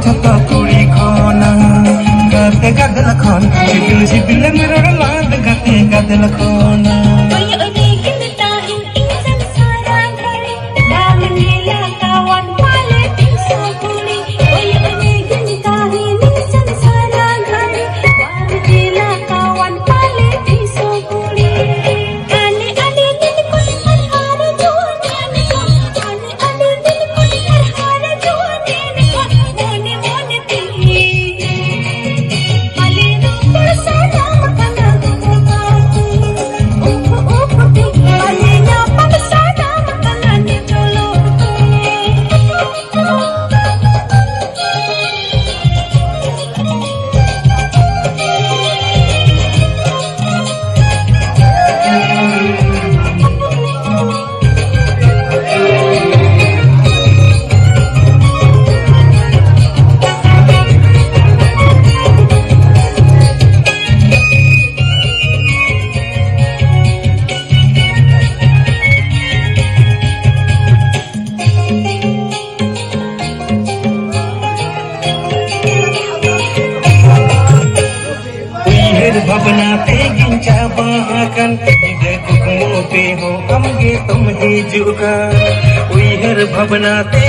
jhato kuri khona gate gadel khon sipil sipil meror lad gate gadel khona भावना ते गिंचा बाहkan ide kukmo pe ho amge tum hijukan uihar भावना ते